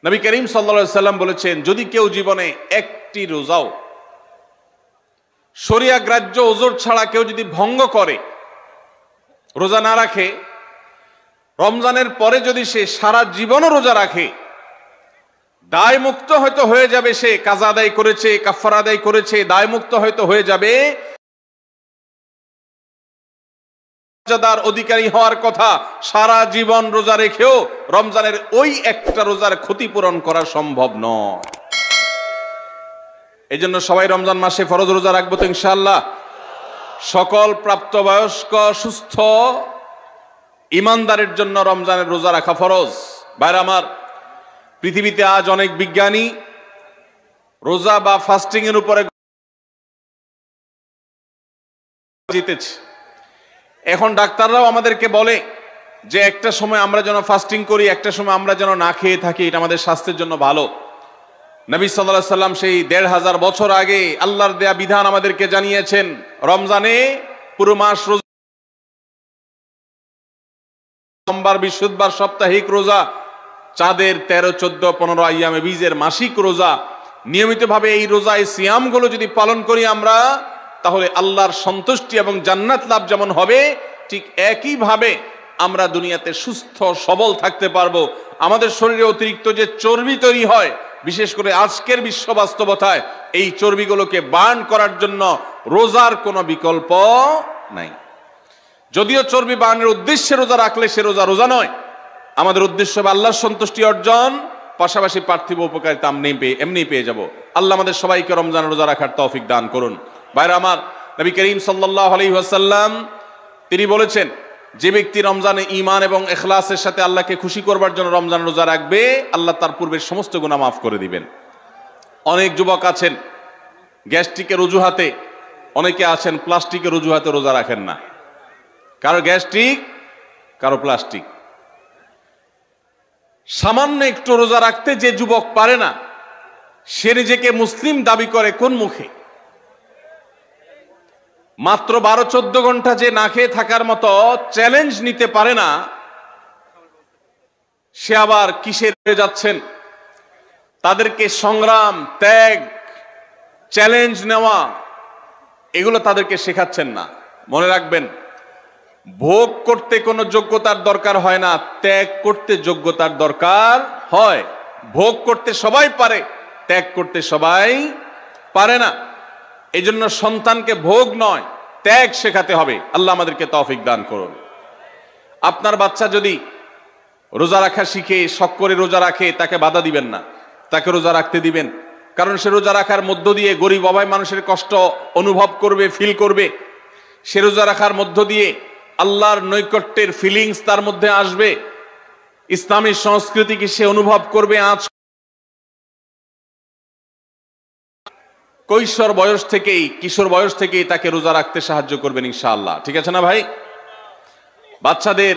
নবী করিম সাল্লাল্লাহু আলাইহি সাল্লাম বলেছেন, যদি কেউ জীবনে একটি রোজাও শরিয়া গ্রাহ্য ওজর ছাড়া কেউ যদি ভঙ্গ করে, রোজা না রাখে, রমজানের পরে যদি সে সারা জীবনও রোজা রাখে, দায় মুক্ত হয়তো হয়ে যাবে, সে কাজা আদায় করেছে, কাফারা আদায় করেছে, দায় মুক্ত হয়তো হয়ে যাবে, মর্যাদার অধিকারী হওয়ার কথা। সারা জীবন রোজা রেখেও রমজানের ওই একটা রোজার ক্ষতিপূরণ করা সম্ভব নয়। এই জন্য সবাই রমজান মাসে ফরজ রোজা রাখবো তো ইনশাআল্লাহ। সকল প্রাপ্তবয়স্ক সুস্থ ইমানদারের জন্য রমজানের রোজা রাখা ফরজ। ভাইরা আমার, পৃথিবীতে আজ অনেক বিজ্ঞানী রোজা বা ফাস্টিং এর উপরে জিতেছে। এখন ডাক্তাররাও আমাদেরকে বলে যে একটা সময় আমরা যেন ফাস্টিং করি, একটা সময় আমরা যেন না খেয়ে থাকি, এটা আমাদের স্বাস্থ্যের জন্য ভালো। নবী সাল্লাল্লাহু আলাইহি সাল্লাম সেই ১৫০০ বছর আগে আল্লাহর দেয়া বিধান আমাদেরকে জানিয়েছেন। রমজানে পুরো মাস রোজা, সোমবার, বৃহস্পতিবার সাপ্তাহিক রোজা, চাঁদের ১৩, ১৪, ১৫ আইয়ামে বীজের মাসিক রোজা, নিয়মিতভাবে এই রোজা, এই সিয়ামগুলো যদি পালন করি আমরা, তাহলে আল্লাহর সন্তুষ্টি এবং জান্নাত লাভ যেমন হবে, ঠিক একইভাবে আমরা দুনিয়াতে সুস্থ সবল থাকতে পারবো। আমাদের শরীরে অতিরিক্ত যে চর্বি তৈরি হয়, বিশেষ করে আজকের বিশ্ব বাস্তবতায়, এই চর্বিগুলোকে বার্ন করার জন্য রোজার কোনো বিকল্প নাই। যদিও চর্বি বার্নের উদ্দেশ্যে রোজা রাখলে সে রোজা রোজা নয়। আমাদের উদ্দেশ্য হবে আল্লাহর সন্তুষ্টি অর্জন, পাশাপাশি পার্থিব উপকারিতা এমনি পেয়ে যাব। আল্লাহ আমাদের সবাইকে রমজান রোজা রাখার তৌফিক দান করুন। ভাইরা আমার, নবী করিম সাল্লাল্লাহু আলাইহি ওয়াসাল্লাম তিনি বলেছেন, যে ব্যক্তি রমজানে ঈমান এবং ইখলাসের সাথে আল্লাহকে খুশি করবার জন্য রমজান রোজা রাখবে, আল্লাহ তার পূর্বের সমস্ত গুনাহ মাফ করে দিবেন। অনেক যুবক আছেন গ্যাস্ট্রিকের অজুহাতে, অনেকে আছেন প্লাস্টিকের অজুহাতে রোজা রাখেন না। কারো গ্যাস্ট্রিক, কারো প্লাস্টিক। সামান্য একটু রোজা রাখতে যে যুবক পারে না, সে নিজেকে মুসলিম দাবি করে কোন মুখে? মাত্র ১২-১৪ ঘন্টা যে না খেয়ে থাকার মতো চ্যালেঞ্জ নিতে পারে না, সে আবার কিসের হয়ে যাচ্ছেন? তাদেরকে সংগ্রাম, ত্যাগ, চ্যালেঞ্জ নেওয়া, এগুলো তাদেরকে শেখাচ্ছেন না। মনে রাখবেন, ভোগ করতে কোনো যোগ্যতার দরকার হয় না, ত্যাগ করতে যোগ্যতার দরকার হয়। ভোগ করতে সবাই পারে, ত্যাগ করতে সবাই পারে না। এই জন্য সন্তানকে ভোগ নয়, ত্যাগ শেখাতে হবে। আল্লাহ আমাদেরকে তৌফিক দান করুন। আপনার বাচ্চা যদি রোজা রাখা শিখে, শখ করে রোজা রাখে, তাকে বাধা দিবেন না, তাকে রোজা রাখতে দিবেন। কারণ সে রোজা রাখার মধ্য দিয়ে গরিব অভাবী মানুষের কষ্ট অনুভব করবে, ফিল করবে। সে রোজা রাখার মধ্য দিয়ে আল্লাহর নৈকট্যের ফিলিংস তার মধ্যে আসবে, ইসলামী সংস্কৃতিকে সে অনুভব করবে। আজ কৈশোর বয়স থেকেই, কিশোর বয়স থেকেই তাকে রোজা রাখতে সাহায্য করবেন ইনশাআল্লাহ। ঠিক আছে না ভাই? বাচ্চাদের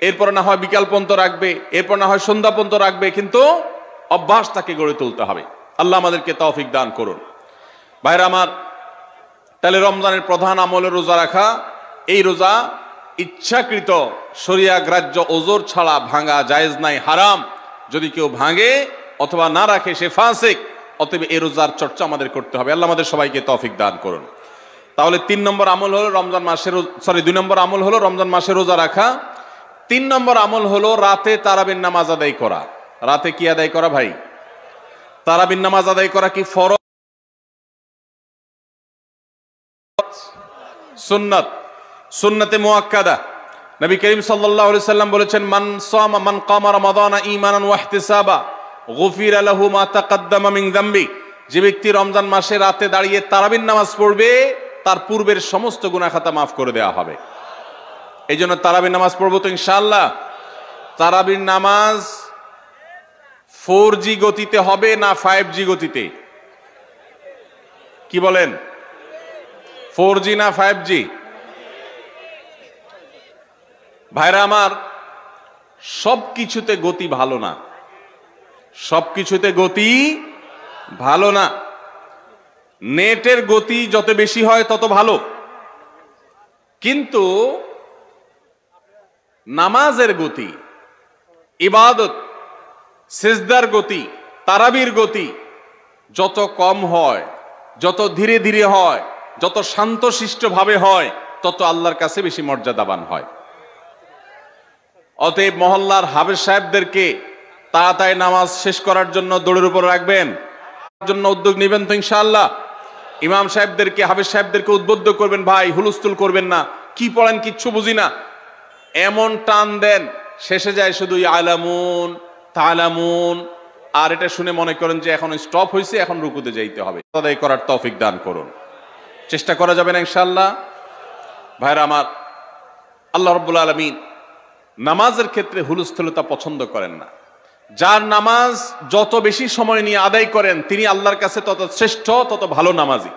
এরপর না হয় বিকাল পর্যন্ত রাখবে, এরপর না হয় সন্ধ্যা পর্যন্ত রাখবে, কিন্তু অভ্যাস তাকে গড়ে তুলতে হবে। আল্লাহ আমাদেরকে তৌফিক দান করুন। ভাইরা আমার, তাহলে রমজানের প্রধান আমল রোজা রাখা। এই রোজা ইচ্ছাকৃত শরিয়া গ্রাহ্য ওজর ছাড়া ভাঙা জায়েজ নাই, হারাম। যদি কেউ ভাঙে অথবা না রাখে, সে ফাসিক। অতএব এই রোজার চর্চা আমাদের করতে হবে। আল্লাহ আমাদের সবাইকে তৌফিক দান করুন। তাহলে 3 নম্বর আমল হলো রমজান মাসের, 2 নম্বর আমল হলো রমজান মাসে রোজা রাখা। 3 নম্বর আমল হলো রাতে তারাবির নামাজ আদায় করা। রাতে কি আদায় করা ভাই? তারাবির নামাজ আদায় করা কি ফরজ? সুন্নাত, সুন্নতে মুআক্কাদা। নবী করিম সাল্লাল্লাহু আলাইহি সাল্লাম বলেছেন, মান কামা রমাদানা ঈমানান ওয়া ইহতিসাবা গুফিরা লাহু মা তাকাদ্দামা মিন যামবি। যে ব্যক্তি রমজান মাসে রাতে দাঁড়িয়ে তারাবির নামাজ পড়বে, তার পূর্বের সমস্ত গুনাহ খাতা মাফ করে দেওয়া হবে। এই জন্য তারাবির নামাজ পড়বো তো ইনশাআল্লাহ। তারাবির নামাজ 4G গতিতে হবে না 5G গতিতে? কি বলেন? 4G না 5G? ভাইরা আমার, সবকিছুতে গতি ভালো না, সবকিছুতে গতি ভালো না। নেটের গতি যত বেশি হয় তত ভালো, কিন্তু নামাজের গতি, ইবাদত, সিজদার গতি, তারাবির গতি যত কম হয়, যত ধীরে ধীরে হয়, যত শান্তশিষ্ট ভাবে হয়, তত আল্লাহর কাছে বেশি মর্যাদাবান হয়। অতএব মহল্লার হাফেজ সাহেবদেরকে তাড়াতাড়ি নামাজ শেষ করার জন্য দৌড়ের উপর রাখবেন, জন্য উদ্যোগ নেবেন তো ইনশাআল্লাহ। ইমাম সাহেবদেরকে, হাফেজ সাহেবদেরকে উদ্বুদ্ধ করবেন, ভাই হুলস্থুল করবেন না, কি পড়েন কিচ্ছু বুঝি না, এমন টান দেন শেষে যায় শুধু আলামুন তালামুন, আর এটা শুনে মনে করেন যে এখন স্টপ হয়েছে, এখন রুকুতে যাইতে হবে। আদায় করার তৌফিক দান করুন। চেষ্টা করা যাবে না ইনশাআল্লাহ। ভাইরা আমার, আল্লাহ রাব্বুল আলামিন নামাজের ক্ষেত্রে হুলস্থুলতা পছন্দ করেন না। যার নামাজ যত বেশি সময় নিয়ে আদায় করেন তিনি আল্লাহর কাছে তত শ্রেষ্ঠ, তত ভালো নামাজি।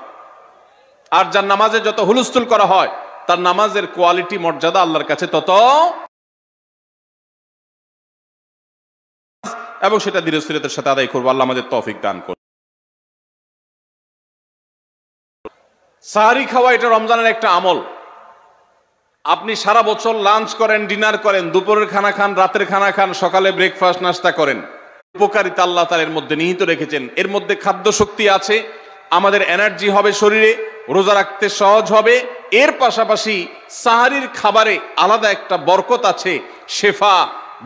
আর যার নামাজে যত হুলস্থুল করা হয় তার নামাজের কোয়ালিটি, মর্যাদা আল্লাহর কাছে তত, এবং সেটা ধীরস্থিরতার সাথে আদায় করবো। আল্লাহ আমাদের তৌফিক দান করুন। সাহারি খাওয়া এটা রমজানের একটা আমল। আপনি সারা বছর লাঞ্চ করেন, ডিনার করেন, দুপুরের খানা খান, রাতের খানা খান, সকালে ব্রেকফাস্ট নাস্তা করেন, উপকারিতা আল্লাহ তাআলা এর মধ্যে নিহিত রেখেছেন। এর মধ্যে খাদ্য শক্তি আছে, আমাদের এনার্জি হবে শরীরে, রোজা রাখতে সহজ হবে। এর পাশাপাশি সাহারির খাবারে আলাদা একটা বরকত আছে, শেফা,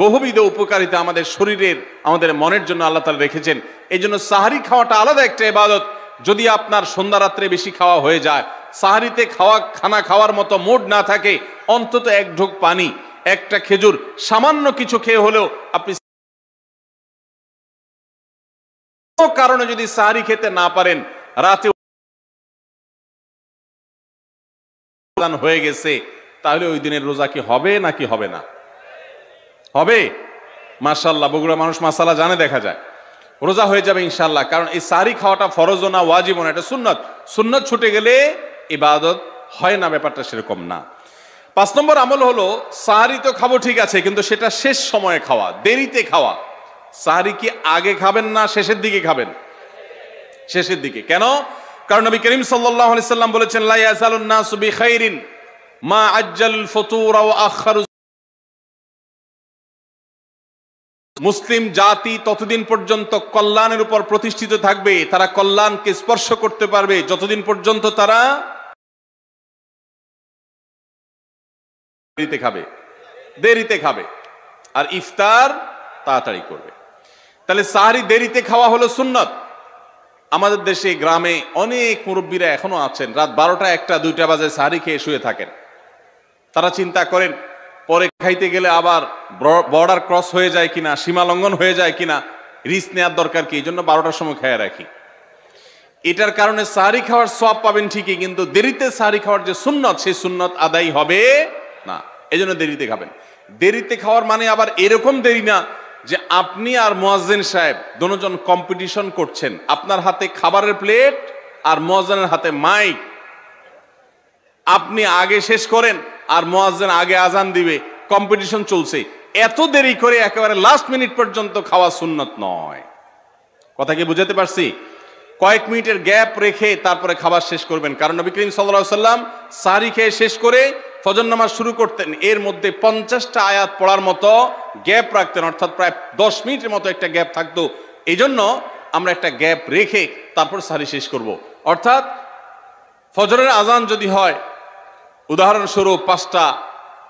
বহুবিধ উপকারিতা আমাদের শরীরের, আমাদের মনের জন্য আল্লাহ তাআলা রেখেছেন। এই জন্য সাহারি খাওয়াটা আলাদা একটা ইবাদত। যদি আপনার সন্ধ্যা রাত্রে বেশি খাওয়া হয়ে যায়, সাহারিতে খানা খাওয়ার মতো মুড না থাকে, অন্তত এক ঢোক পানি, একটা খেজুর, সামান্য কিছু খেয়ে হলেও আপনি কারণে যদি সাহারি খেতে না পারেন, রাতে হয়ে গেছে, তাহলে ওই দিনের রোজা কি হবে নাকি হবে না? হবে। মাশাআল্লাহ, বগুড়া মানুষ মাসালা জানে, দেখা যায় রোজা হয়ে যাবে ইনশাআল্লাহ। কারণ এই সাহারি খাওয়াটা ফরজও না, ওয়াজিবও না, এটা সুন্নত। সুন্নত ছুটে গেলে ইবাদত হয় না, ব্যাপারটা সেরকম না। 5 নম্বর আমল হলো, সাহারি তো খাবো ঠিক আছে, কিন্তু সেটা শেষ সময়ে খাওয়া, দেরিতে খাওয়া। সাহারি কি আগে খাবেন না শেষের দিকে খাবেন? শেষের দিকে। কেন? কারণ নবী করিম সাল্লাল্লাহু আলাইহি সাল্লাম বলেছেন, লা ইয়াজালুন নাসু বিখাইরিন মা আজ্জালুল ফুতুর ওয়া আখারু। মুসলিম জাতি ততদিন পর্যন্ত কল্যাণের উপর প্রতিষ্ঠিত থাকবে, তারা কল্যাণকে স্পর্শ করতে পারবে যতদিন পর্যন্ত তারা দেরিতে খাবে আর ইফতার তাড়াতাড়ি করবে। তাহলে সাহারি দেরিতে খাওয়া হলো সুন্নত। আমাদের দেশে গ্রামে অনেক মুরব্বীরা এখনো আছেন, রাত 12টা, 1টা, 2টা বাজে সাহারি খেয়ে শুয়ে থাকেন। তারা চিন্তা করেন পরে খাইতে গেলে আবার বর্ডার ক্রস হয়ে যায় কিনা, সীমা লঙ্ঘন হয়ে যায় কিনা, রিস্ক নেওয়ার দরকার কি, এই জন্য 12টার সময় খেয়ে রাখি। এটার কারণে সাহারি খাওয়ার সওয়াব পাবেন ঠিকই, কিন্তু দেরিতে সাহারি খাওয়ার যে সুন্নত, সেই সুন্নত আদায় হবে না। এই জন্য দেরিতে খাবেন। দেরিতে খাওয়ার মানে আবার এরকম দেরি না যে আপনি আর মুয়াজ্জিন সাহেব দুজন কম্পিটিশন করছেন, আপনার হাতে খাবারের প্লেট আর মুয়াজ্জিনের হাতে মাইক, আপনি আগে শেষ করেন আর মুয়াজ্জিন আগে আজান দিবে, কম্পিটিশন চলছে। এত দেরি করে একেবারে লাস্ট মিনিট পর্যন্ত খাওয়া সুন্নত নয়। কথা কি বুঝাতে পারছি? কয়েক মিনিটের গ্যাপ রেখে তারপরে খাবার শেষ করবেন। কারণ নবী করিম সাল্লাল্লাহু আলাইহি সাল্লাম সাহারি খেয়ে শেষ করে ফজর নামাজ শুরু করতেন, এর মধ্যে 50টা আয়াত পড়ার মতো গ্যাপ রাখতেন, অর্থাৎ প্রায় 10 মিনিটের মতো একটা গ্যাপ থাকতো। এই জন্য আমরা একটা গ্যাপ রেখে তারপর সাহারি শেষ করব। অর্থাৎ ফজরের আজান যদি হয় উদাহরণস্বরূপ 5টা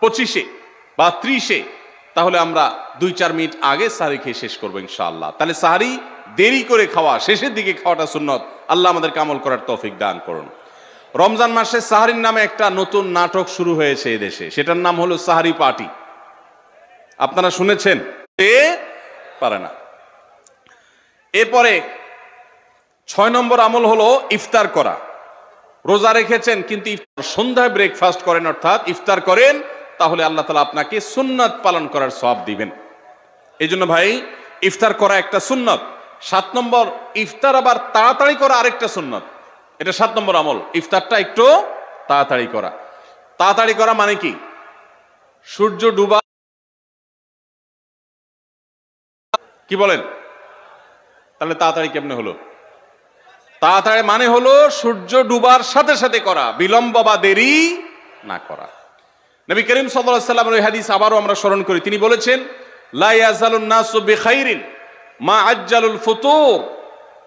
25-এ বা 30-এ, তাহলে আমরা 2-4 মিনিট আগে সাহারি খেয়ে শেষ করবো ইনশাআল্লাহ। তাহলে সাহারি দেরি করে খাওয়া, শেষের দিকে খাওয়াটা সুন্নত। আল্লাহ আমাদেরকে আমল করার তৌফিক দান করুন। রমজান মাসে সাহারির নামে একটা নতুন নাটক শুরু হয়েছে এদেশে, সেটার নাম হলো সাহারি পার্টি। আপনারা শুনেছেন? পারে না। এরপরে 6 নম্বর আমল হলো ইফতার করা। রোজা রেখেছেন কিন্তু সন্ধ্যায় ব্রেকফাস্ট করেন, অর্থাৎ ইফতার করেন, তাহলে আল্লাহ তাআলা আপনাকে সুন্নাত পালন করার সওয়াব দিবেন। এই জন্য ভাই ইফতার করা একটা সুন্নত। 7 নম্বর, ইফতার আবার তাড়াতাড়ি করা আরেকটা সুন্নত। এটা 7 নম্বর আমল, ইফতারটা একটু তাড়াতাড়ি করা। তাড়াতাড়ি করা মানে কি? সূর্য ডুবা, কি বলেন? তাহলে তাড়াতাড়ি কেমনে হলো? তাড়াতাড়ি মানে হলো সূর্য ডুবার সাথে সাথে করা, বিলম্ব বা দেরি না করা। নবী করিম সাল্লাল্লাহু আলাইহি ওয়াসাল্লামের ওই হাদিস আবারও আমরা স্মরণ করি। তিনি বলেছেন, লা ইয়াজালুন নাসু বিখাইরিন মা আজ্জালুল ফুতুর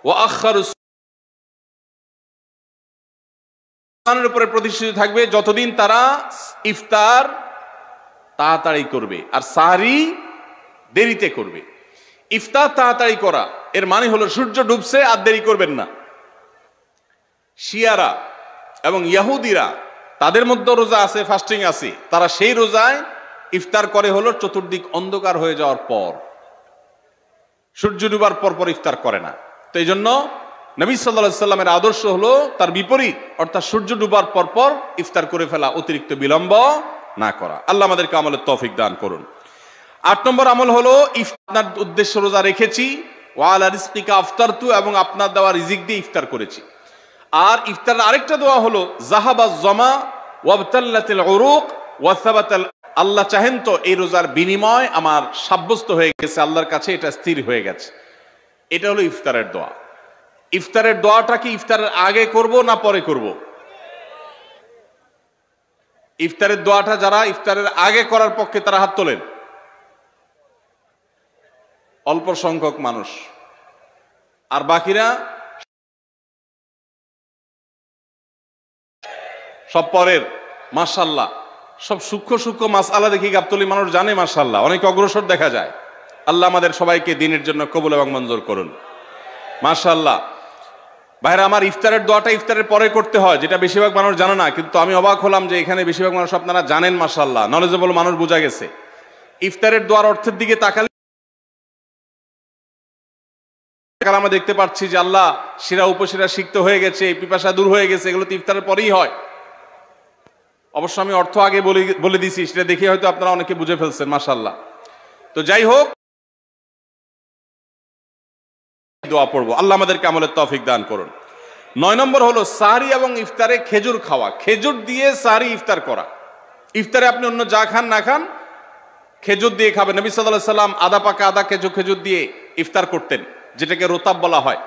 ওয়া আখারুস সানের উপরে প্রতিষ্ঠিত থাকবে যতদিন তারা ইফতার তাড়াতাড়ি করবে আর সাহরি দেরিতে করবে। ইফতার তাড়াতাড়ি করা এর মানে হলো সূর্য ডুবছে আর দেরি করবেন না। শিয়ারা এবং ইহুদিরা তাদের মধ্যে রোজা আছে, ফাস্টিং আছে, তারা সেই রোজায় ইফতার করে হলো চতুর্দিক অন্ধকার হয়ে যাওয়ার পর, সূর্য ডুবার পর পর ইফতার করে না। তো এই জন্য নবী সাল্লাল্লাহু আলাইহি সাল্লামের আদর্শ হলো তার বিপরীত, অর্থাৎ সূর্য ডুবার পর পর ইফতার করে ফেলা, অতিরিক্ত বিলম্ব না করা। আল্লাহ আমাদেরকে আমলের তৌফিক দান করুন। 8 নম্বর আমল হলো ইফতার উদ্দেশ্য রোজা রেখেছি, ওয়া আলা রিজকিকা আফতারতু, এবং আপনার দেওয়া রিজিক দিয়ে ইফতার করেছি। আর ইফতারের আরেকটা দোয়া হলো যাহাবাজ জামা ওয়াবতাল্লাতিল উরুক ওয়া সাবাতাল, আল্লাহ চাহেন তো এই রোজার বিনিময় আমার সাব্যস্ত হয়ে গেছে, আল্লাহর কাছে এটা স্থির হয়ে গেছে। এটা হলো ইফতারের দোয়া। ইফতারের দোয়াটা কি ইফতারের আগে করব না পরে করব? ইফতারের দোয়াটা যারা ইফতারের আগে করার পক্ষে তারা হাত তোলেন। অল্প সংখ্যক মানুষ, আর বাকিরা সব পরের। মাশাআল্লাহ, সব সূক্ষ্ম সূক্ষ্ম মাসআলা দেখি গাবতলী মানুষ জানে, মাশাআল্লাহ, অনেক অগ্রসর দেখা যায়। আল্লাহ আমাদের সবাইকে দ্বীনের জন্য কবুল এবং মঞ্জুর করুন। মাশাআল্লাহ। ভাইরা আমার, ইফতারের দোয়াটা ইফতারের পরে করতে হয়, যেটা বেশিরভাগ মানুষ জানে না, কিন্তু আমি অবাক হলাম যে এখানে বেশিরভাগ মানুষ আপনারা জানেন। মাশাআল্লাহ, নলেজেবল মানুষ, বোঝা গেছে। ইফতারের দোয়ার অর্থের দিকে তাকালে আমরা দেখতে পাচ্ছি যে আল্লাহ শিরা উপশিরা সিক্ত হয়ে গেছে, পিপাসা দূর হয়ে গেছে, এগুলো তো ইফতারের পরেই হয়। অবশ্য আমি অর্থ আগে বলে দিছি, সেটা দেখে হয়তো আপনারা অনেকে বুঝে ফেলছেন। মাশাআল্লাহ। তো যাই হোক, দোয়া পড়বো, আল্লাহ আমাদেরকে আমলের তৌফিক দান করুন। 9 নম্বর হলো সাহরি এবং ইফতারে খেজুর খাওয়া। খেজুর দিয়ে সাহরি ইফতার করা। ইফতারে আপনি অন্য যা খান না খান, খেজুর দিয়ে খাবেন। নবী সাল্লাল্লাহু আলাইহি সাল্লাম আদা পাকা আদা খেজুর দিয়ে ইফতার করতেন, যেটাকে রোতাব বলা হয়।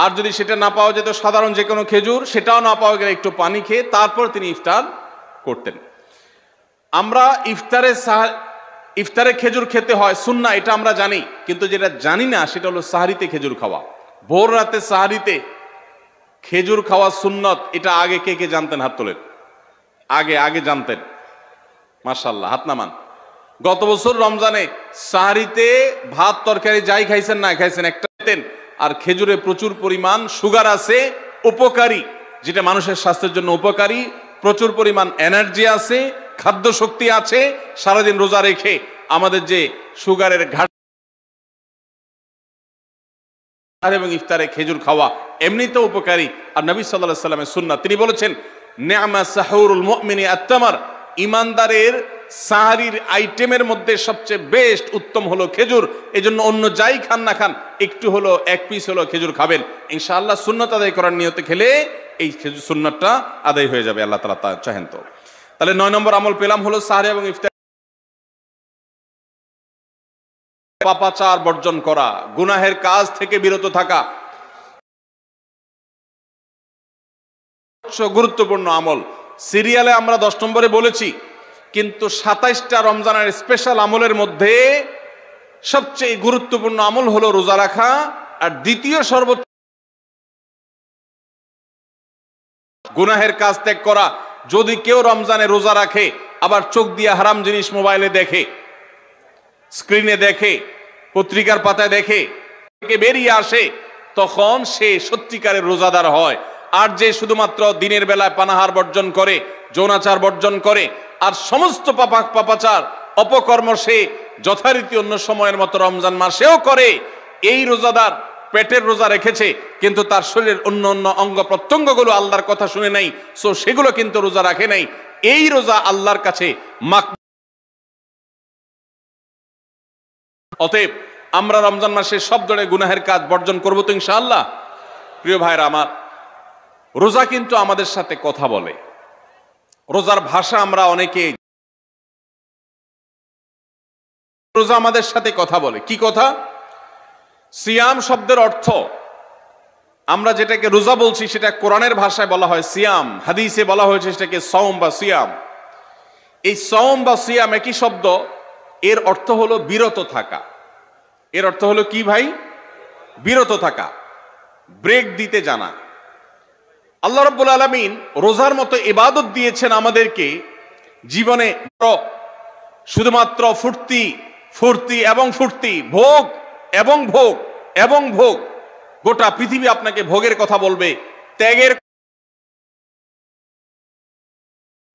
আর যদি সেটা না পাওয়া যেত, সাধারণ যে কোনো খেজুর, সেটাও না পাওয়া গেলে একটু পানি খেয়ে তারপর তিনি ইফতার করতেন। আমরা ইফতারে খেজুর খেতে হয় সুন্নাহ, এটা আমরা জানি, কিন্তু যেটা জানি না সেটা হলো সাহরিতে খেজুর খাওয়া। ভোর রাতে সাহরিতে খেজুর খাওয়া সুন্নত। এটা আগে কে কে জানতেন? হাত তোলেন। আগে জানতেন? মাশাআল্লাহ, হাত নামান। গত বছর রমজানে সাহরিতে ভাত তরকারি যাই খাইছেন না খাইছেন, একটা খেতেন। আর খেজুরে প্রচুর পরিমাণ সুগার আছে, উপকারী, যেটা মানুষের স্বাস্থ্যের জন্য উপকারী। প্রচুর পরিমাণ এনার্জি আছে, খাদ্য শক্তি আছে। সারাদিন রোজা রেখে আমাদের যে সুগারের ঘাটতি, এবং ইফতারে খেজুর খাওয়া এমনিতেও উপকারী। আর নবী সাল্লাল্লাহু আলাইহি সাল্লামের সুন্নাত, তিনি বলেছেন নি'মা সাহুরুল মুমিনি আত-তামার, ইমানদারের সাহরির আইটেমের মধ্যে সবচেয়ে বেস্ট উত্তম হলো খেজুর। এজন্য অন্য যাই খান না খান, একটু হলো, এক পিস হলো খেজুর খাবেন। ইনশাআল্লাহ সুন্নাত আদায় করার নিয়তে খেলে এই খেজুর সুন্নাতটা আদায় হয়ে যাবে, আল্লাহ তাআলা তা চাহেন তো। তাহলে 9 নম্বর আমল পেলাম হলো সাহরি এবং ইফতার। পাপাচার বর্জন করা, গুনাহের কাজ থেকে বিরত থাকা গুরুত্বপূর্ণ আমল। সিরিয়ালে আমরা 10 নম্বরে বলেছি, কিন্তু 27টা রমজানের স্পেশাল আমলের মধ্যে সবচেয়ে গুরুত্বপূর্ণ আমল হলো রোজা রাখা। আর দ্বিতীয় সর্বোচ্চ গুনাহের কাজ ত্যাগ করা। যদি কেউ রমজানে রোজা রাখে, আবার চোখ দিয়ে হারাম জিনিস মোবাইলে দেখে, স্ক্রিনে দেখে, পত্রিকার পাতায় দেখে, বেরিয়ে আসে, তখন সে সত্যিকারের রোজাদার হয়। আর যে শুধুমাত্র দিনের বেলায় পানাহার বর্জন করে, যৌনাচার বর্জন করে, আর সমস্ত পাপাচার অপকর্ম সে যথারীতি অন্য সময়ের মতো রমজান মাসেও করে, এই রোজাদার পেটের রোজা রেখেছে, কিন্তু তার শরীরের অন্য অন্য অঙ্গ প্রত্যঙ্গগুলো আল্লাহর কথা শুনে নাই, সো সেগুলো কিন্তু রোজা রাখে নাই। এই রোজা আল্লাহর কাছে অতএব আমরা রমজান মাসে সব ধরনের গুনাহের কাজ বর্জন করবো তো ইনশাআল্লাহ। প্রিয় ভাইরা আমার, রোজা কিন্তু আমাদের সাথে কথা বলে। রোজার ভাষা আমরা অনেকে, রোজা আমাদের সাথে কথা বলে। কি কথা? সিয়াম শব্দের অর্থ, আমরা যেটাকে রোজা বলছি সেটা কোরআনের ভাষায় বলা হয় সিয়াম, হাদিসে বলা হয়েছে সেটাকে সওম বা সিয়াম। এই সওম বা সিয়াম একই শব্দ। এর অর্থ হলো বিরত থাকা। এর অর্থ হলো কি ভাই? বিরত থাকা, ব্রেক দিতে জানা। আল্লাহ রাব্বুল আলামিন রোজার মতো ইবাদত দিয়েছেন আমাদেরকে, জীবনে শুধুমাত্র ফুর্তি এবং ফুর্তি, ভোগ এবং ভোগ এবং ভোগ। গোটা পৃথিবী আপনাকে ভোগের কথা বলবে, ত্যাগের।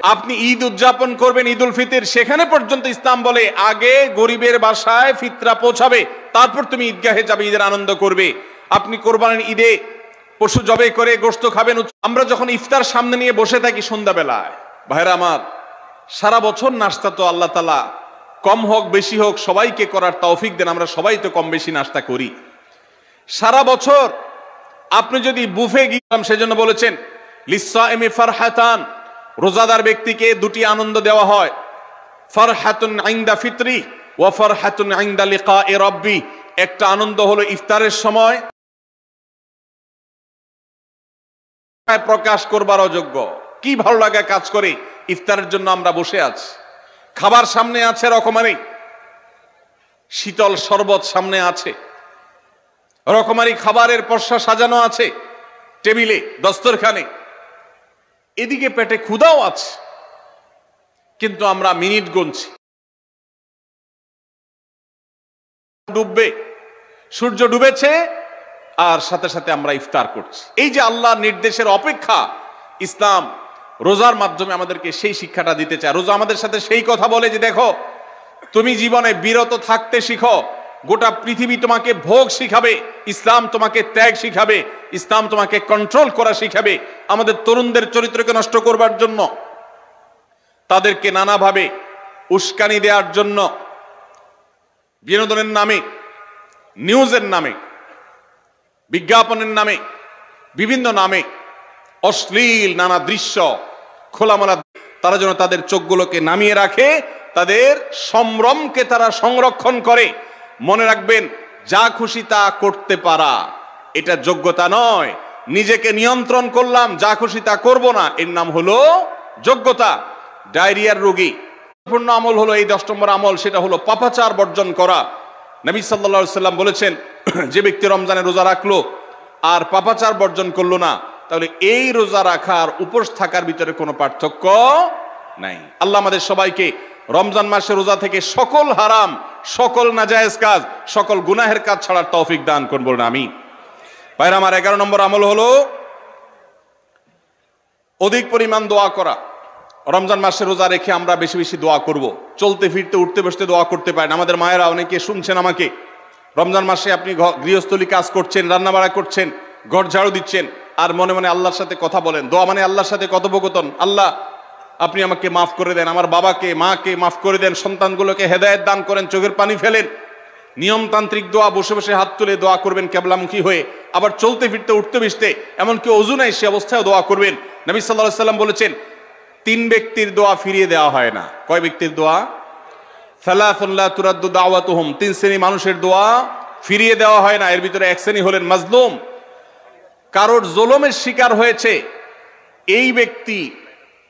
আপনি ঈদ উদযাপন করবেন, ঈদ উল ফিতর, সেখানে পর্যন্ত ইসলাম বলে আগে গরিবের বাসায় ফিতরা পৌঁছাবে, তারপর তুমি ঈদগাহে যাবে, ঈদের আনন্দ করবে। আপনি কোরবানির ঈদে পশু জবাই করে গোশত খাবেন। আমরা যখন ইফতার সামনে নিয়ে বসে থাকি সন্ধ্যাবেলায়, ভাইরা আমার, সারা বছর নাস্তা তো আল্লাহ তাআলা কম হোক বেশি হোক সবাইকে করার তৌফিক দেন। আমরা সবাই তো কম বেশি নাস্তা করি সারা বছর। আপনি যদি বুফে গিয়েছিলাম, সেজন্য বলেছেন লিসাইমি ফারহাতান, রোজাদার ব্যক্তিকে দুটি আনন্দ দেওয়া হয়, ফারহাতুন ইনদা ফিতরি ওয়া ফারহাতুন ইনদা লিকাই রাব্বি। একটা আনন্দ হলো ইফতারের সময় প্রকাশ করবার অযোগ্য, কি ভালো লাগা কাজ করে। ইফতারের জন্য আমরা বসে আছি, খাবার সামনে আছে, রকমারি শীতল শরবত সামনে আছে, রকমারি খাবারের পসরা সাজানো আছে টেবিলে, দস্তরখানে, এদিকে পেটে ক্ষুধাও আছে, কিন্তু আমরা মিনিট গুনছি। ডুববে, সূর্য ডুবেছে, আর সাথে সাথে আমরা ইফতার করছি। এই যে আল্লাহর নির্দেশের অপেক্ষা, ইসলাম রোজার মাধ্যমে আমাদেরকে সেই শিক্ষাটা দিতে চায়। রোজা আমাদের সাথে সেই কথা বলে যে দেখো, তুমি জীবনে বিরত থাকতে শিখো, গোটা পৃথিবী তোমাকে ভোগ শিখাবে, ইসলাম তোমাকে ত্যাগ শিখাবে, ইসলাম তোমাকে কন্ট্রোল করা শিখাবে। আমাদের তরুণদের চরিত্রকে নষ্ট করবার জন্য, তাদেরকে নানাভাবে উস্কানি দেওয়ার জন্য, বিনোদনের নামে, নিউজের নামে, বিজ্ঞাপনের নামে, বিভিন্ন নামে অশ্লীল নানা দৃশ্য খোলামেলা, তারা যেন তাদের চোখগুলোকে নামিয়ে রাখে, তাদের সম্ভ্রমকে তারা সংরক্ষণ করে। মনে রাখবেন, যা খুশি তা করতে পারা এটা যোগ্যতা নয়। নিজেকে নিয়ন্ত্রণ করলাম, যা খুশি তা করব না, এর নাম হলো যোগ্যতা। ডায়রিয়ার রোগী পূর্ণ আমল হলো এই 10 নম্বর আমল, সেটা হলো পাপাচার বর্জন করা। নবী সাল্লাল্লাহু আলাইহি সাল্লাম বলেছেন, যে ব্যক্তি রমজানে রোজা রাখলো আর পাপাচার বর্জন করলো না, তাহলে এই রোজা রাখার উপোস থাকার ভিতরে কোনো পার্থক্য নাই। আল্লাহ আমাদের সবাইকে রমজান মাসে রোজা থেকে সকল হারাম, সকল নাজায়েজ কাজ, সকল গুনাহের কাজ ছাড়ার তৌফিক দান করুন, বলুন আমিন। ভাইরা আমার, 11 নম্বর আমল হলো অধিক পরিমাণ দোয়া করা। রমজান মাসে রোজা রেখে আমরা বেশি বেশি দোয়া করব। চলতে ফিরতে উঠতে বসতে দোয়া করতে পারেন। আমাদের মায়েরা অনেকে শুনছেন আমাকে, রমজান মাসে আপনি গৃহস্থলী কাজ করছেন, রান্না বাড়া করছেন, ঘর ঝাড়ু দিচ্ছেন, আর মনে মনে আল্লাহর সাথে কথা বলেন। দোয়া মানে আল্লাহর সাথে কথোপকথন। আল্লাহ, আপনি আমাকে মাফ করে দেন, আমার বাবাকে মাকে মাফ করে দেন, সন্তানগুলোকে হেদায়েত দান করেন, চোখের পানি ফেলেন। নিয়মতান্ত্রিক দোয়া, বসে বসে হাত তুলে দোয়া করবেন কেবলামুখী হয়ে। আবার চলতে ফিরতে উঠতে বসতে, এমনকি ওযু নাই সে অবস্থায় দোয়া করবেন। নবী সাল্লাল্লাহু আলাইহি সাল্লাম বলেছেন, 3 ব্যক্তির দোয়া ফিরিয়ে দেওয়া হয় না। কয় ব্যক্তির দোয়া? সালাসুন লা তুরাদ্দু দাওয়াতুহুম, 3 শ্রেণী মানুষের দোয়া ফিরিয়ে দেওয়া হয় না। এর ভিতরে এক শ্রেণী হলেন মাজলুম, কারোর জুলুমের শিকার হয়েছে। এই ব্যক্তি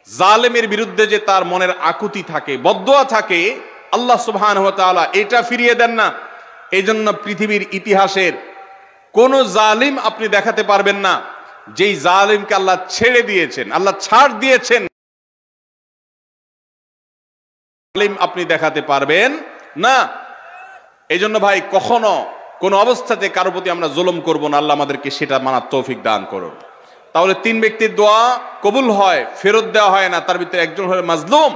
জালেমের বিরুদ্ধে যে তার মনের আকুতি থাকে, বদদোয়া থাকে, আল্লাহ সুবহানাহু ওয়া তাআলা এটা ফিরিয়ে দেন না। এই জন্য পৃথিবীর ইতিহাসের কোন জালিম আপনি দেখাতে পারবেন না যেই জালিমকে আল্লাহ ছেড়ে দিয়েছেন, আল্লাহ ছাড় দিয়েছেন, জালিম আপনি দেখাতে পারবেন না। এই জন্য ভাই, কখনো কোন অবস্থাতে কারো প্রতি আমরা জুলুম করব না। আল্লাহ আমাদেরকে সেটা মানার তৌফিক দান করুন। তাহলে 3 ব্যক্তির দোয়া কবুল হয়, ফেরত দেওয়া হয় না। তার ভিতরে একজন হলো মাজলুম,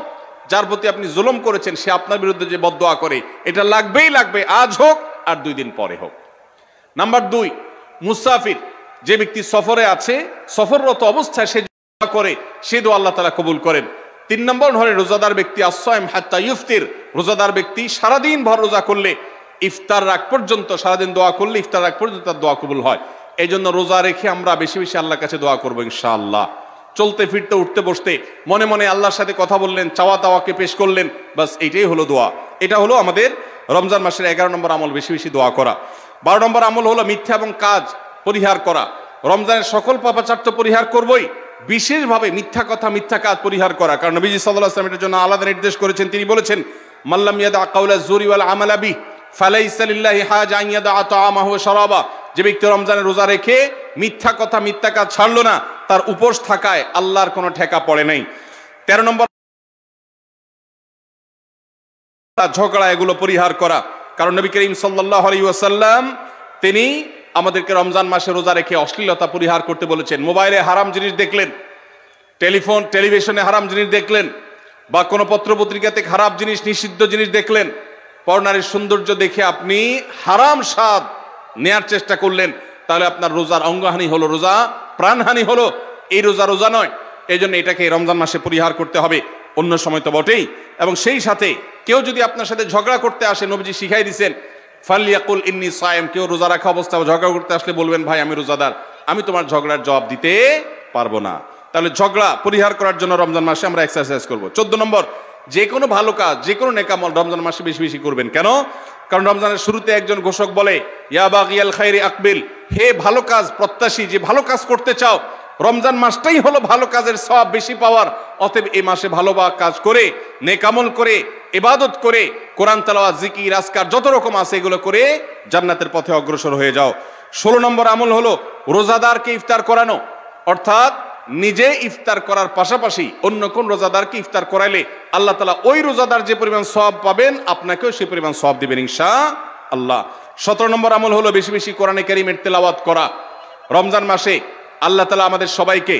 যার প্রতি আপনি জুলুম করেছেন, সে আপনার বিরুদ্ধে যে বদদোয়া করে, এটা লাগবেই লাগবে, আজ হোক আর 2 দিন পরে হোক। নাম্বার 2, মুসাফির, যে ব্যক্তি সফরে আছে, সফররত অবস্থায় সে দোয়া করে, সে দোয়া আল্লাহ তাআলা কবুল করেন। 3 নম্বর হলো রোজাদার ব্যক্তি, আসসাইম হাত্তা ইফতির, রোজাদার ব্যক্তি সারাদিন ভর রোজা করলে ইফতার রাগ পর্যন্ত, সারাদিন দোয়া করলে ইফতার রাগ পর্যন্ত তার দোয়া কবুল হয়। এই জন্য রোজা রেখে আমরা বেশি বেশি আল্লাহর কাছে দোয়া করবো ইনশাআল্লাহ। চলতে ফিরতে উঠতে বসতে মনে মনে আল্লাহর সাথে কথা বললেন, চাওয়া তাওয়াকে পেশ করলেন, বাস এইটাই হলো দোয়া। এটা হলো আমাদের রমজান মাসের 11 নম্বর আমল, বেশি বেশি দোয়া করা। 12 নম্বর আমল হলো মিথ্যা এবং কাজ পরিহার করা। রমজানের সকল পাপাচার তো পরিহার করবই, বিশেষভাবে মিথ্যা কথা, মিথ্যা কাজ পরিহার করা। কারণ নবীজি সাল্লাল্লাহু আলাইহি ওয়াসাল্লাম এটার জন্য আলাদা নির্দেশ করেছেন। তিনি বলেছেন, মাল্লাম ইয়াদা কাউলা যুরি ওয়াল আমালা বিহি ফালাইসা লিল্লাহি হাজা আন ইয়াদা তাআমাহু ওয়া শারাবা। যে ব্যক্তি রমজানে রোজা রেখে মিথ্যা কথা মিথ্যা কাজ ছাড়লো না, তার উপোস থাকায় আল্লাহর কোনো ঠেকা পড়ে নাই। 13 নম্বর, ঝগড়া এগুলো পরিহার করা। কারণ নবী করিম সাল্লাল্লাহু আলাইহি ওয়াসাল্লাম তিনি আমাদেরকে রমজান মাসে রোজা রেখে অশ্লীলতা পরিহার করতে বলেছেন। মোবাইলে হারাম জিনিস দেখলেন, টেলিভিশনে হারাম জিনিস দেখলেন, বা কোনো পত্রপত্রিকাতে খারাপ জিনিস নিষিদ্ধ জিনিস দেখলেন, পরনারীর সৌন্দর্য দেখে আপনি হারাম স্বাদ নেয়ার চেষ্টা করলেন, তাহলে আপনার রোজার অঙ্গহানি হলো, রোজা প্রাণহানি হলো। এই রোজা নয়। এই জন্য এটাকে রমজান মাসে পরিহার করতে হবে, অন্য সময় তো বটেই। এবং সেই সাথে কেউ যদি আপনার সাথে ঝগড়া করতে আসে, নবীজি শিখাই দিয়েছেন ফালিয়াকুল ইন্নী সায়েম, কেউ রোজা রাখা অবস্থায় ঝগড়া করতে আসলে বলবেন ভাই আমি রোজাদার, আমি তোমার ঝগড়ার জবাব দিতে পারবো না। তাহলে ঝগড়া পরিহার করার জন্য রমজান মাসে আমরা এক্সারসাইজ করব। 14 নম্বর, যে কোনো ভালো কাজ, যে কোনো নেকামল রমজান মাসে বেশি বেশি করবেন। কেন? কারণ রমজানের শুরুতে একজন ঘোষক বলে ইয়া বাগিয়াল খাইরি আকবিল, হে ভালো কাজ প্রত্যাশী, যে ভালো কাজ করতে চাও, রমজান মাসটাই হলো ভালো কাজের সওয়াব বেশি পাওয়ার। অতএব এই মাসে ভালো কাজ করে, নেকামল করে, ইবাদত করে, কোরআন তেলাওয়াত, জিকির, আজকার যত রকম আছে এগুলো করে জান্নাতের পথে অগ্রসর হয়ে যাও। 16 নম্বর আমল হলো রোজাদারকে ইফতার করানো, অর্থাৎ নিজে ইফতার করার পাশাপাশি অন্য কোন রোজাদারকে ইফতার করাইলে আল্লাহ তাআলা ওই রোজাদার যে পরিমাণ সওয়াব পাবেন আপনাকেও সেই পরিমাণ সওয়াব দিবেন ইনশাআল্লাহ। 17 নম্বর আমল হলো বেশি বেশি কোরআনে কারীমের তেলাওয়াত করা। রমজান মাসে আল্লাহ তাআলা আমাদের সবাইকে,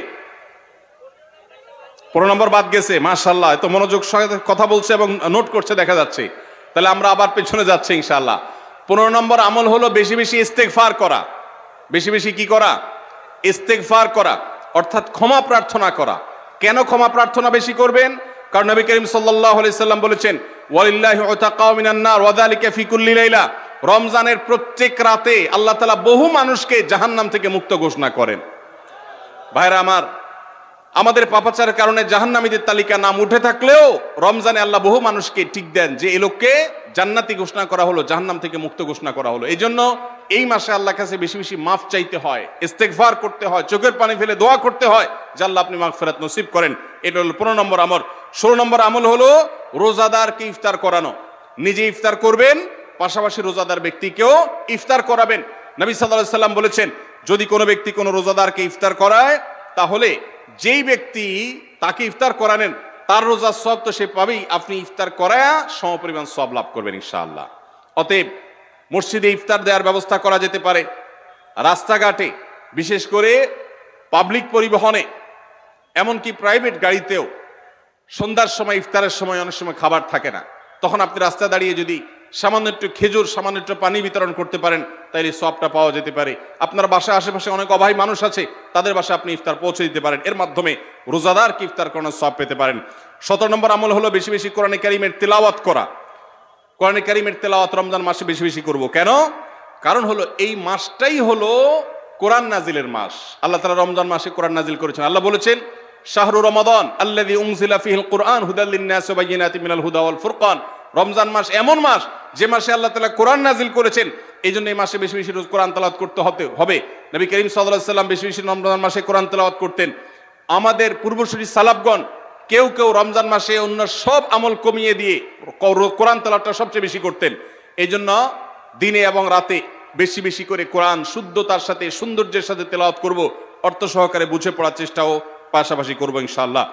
15 নম্বর বাদ গেছে, মাশাআল্লাহ এত মনোযোগ সহকারে কথা বলছে এবং নোট করছে দেখা যাচ্ছে। তাহলে আমরা আবার পেছনে যাচ্ছি ইনশাআল্লাহ। 15 নম্বর আমল হলো বেশি বেশি ইস্তেগফার করা। বেশি বেশি কি করা? ইস্তেগফার করা, অর্থাৎ ক্ষমা প্রার্থনা করা। কেন ক্ষমা প্রার্থনা বেশি করবেন? কারণ নবী করিম সাল্লাল্লাহু আলাইহি সাল্লাম বলেছেন ওয়ালিল্লাহি উতাকাউ মিনান নার ওয়া যালিকা ফি কুল্লি লাইলা, রমজানের প্রত্যেক রাতে আল্লাহ তাআলা বহু মানুষকে জাহান্নাম থেকে মুক্ত ঘোষণা করেন। ভাইরা আমার, আমাদের পাপাচারের কারণে জাহান্নামীদের তালিকা নাম উঠে থাকলেও রমজানে আল্লাহ বহু মানুষকে ঠিক দেন যে এই লোককে জান্নাতি ঘোষণা করা হলো, জাহান্নাম থেকে মুক্ত ঘোষণা করা হলো। এই জন্য এই মাসে আল্লাহর কাছে বেশি বেশি মাফ চাইতে হয়, ইস্তেগফার করতে হয়, চোখের পানি ফেলে দোয়া করতে হয় যে আল্লাহ আপনি মাগফিরাত নসিব করেন। এটা হলো 15 নম্বর আমল। 16 নম্বর আমল হলো রোজাদারকে ইফতার করানো। নিজে ইফতার করবেন, পাশাপাশি রোজাদার ব্যক্তিকেও ইফতার করাবেন। নবী সাল্লাল্লাহু আলাইহি সাল্লাম বলেছেন যদি কোনো ব্যক্তি কোনো রোজাদারকে ইফতার করায়, তাহলে যেই ব্যক্তি তাকে ইফতার করানেন তার রোজার সওয়াব তো সে পাবেই, আপনি ইফতার করায়া সমপরিমাণ সওয়াব লাভ করবেন ইনশাআল্লাহ। অতএব মসজিদে ইফতার দেওয়ার ব্যবস্থা করা যেতে পারে, রাস্তাঘাটে, বিশেষ করে পাবলিক পরিবহনে, এমনকি প্রাইভেট গাড়িতেও সন্ধ্যার সময় ইফতারের সময় অনেক সময় খাবার থাকে না, তখন আপনি রাস্তায় দাঁড়িয়ে যদি সামান্য একটু খেজুর, সামান্য একটু পানি বিতরণ করতে পারেন তাইলে সওয়াবটা পাওয়া যেতে পারে। আপনার বাসায় আশেপাশে অনেক অভাবী মানুষ আছে, তাদের বাসায় আপনি ইফতার পৌঁছে দিতে পারেন, এর মাধ্যমে রোজাদারকে ইফতার করানোর সওয়াব পেতে পারেন। 17 নম্বর আমল হলো বেশি বেশি কোরআনে কারীমের তেলাওয়াত করা। কোরআনে কারীমের তেলাওয়াত রমজান মাসে বেশি বেশি করব। কেন? কারণ হলো এই মাসটাই হলো কোরআন নাজিলের মাস। আল্লাহ তাআলা রমজান মাসে কোরআন নাজিল করেছেন। আল্লাহ বলেছেন শাহরু রমাদান আল্লাযী উনজিলা ফীহিল কুরআন হুদাল লিন-নাস ওয়া বায়িনাতিন মিনাল হুদা ওয়াল ফুরকান। রমজান মাস এমন মাস যে মাসে আল্লাহ তাআলা কোরআন নাজিল করেছেন, এই জন্য এই মাসে বেশি বেশি রোজ কোরআন তেলাওয়াত করতে হবে। নবী করিম সাল্লাল্লাহু আলাইহি সাল্লাম বেশি বেশি রমজান মাসে কোরআন তেলাওয়াত করতেন। আমাদের পূর্বসূরি সালাফগণ কেউ কেউ রমজান মাসে অন্য সব আমল কমিয়ে দিয়ে কোরআন তেলাওয়াতটা সবচেয়ে বেশি করতেন। এই জন্য দিনে এবং রাতে বেশি বেশি করে কোরআন শুদ্ধতার সাথে, সৌন্দর্যের সাথে তেলাওয়াত করব, অর্থ সহকারে বুঝে পড়ার চেষ্টাও পাশাপাশি করব ইনশাআল্লাহ।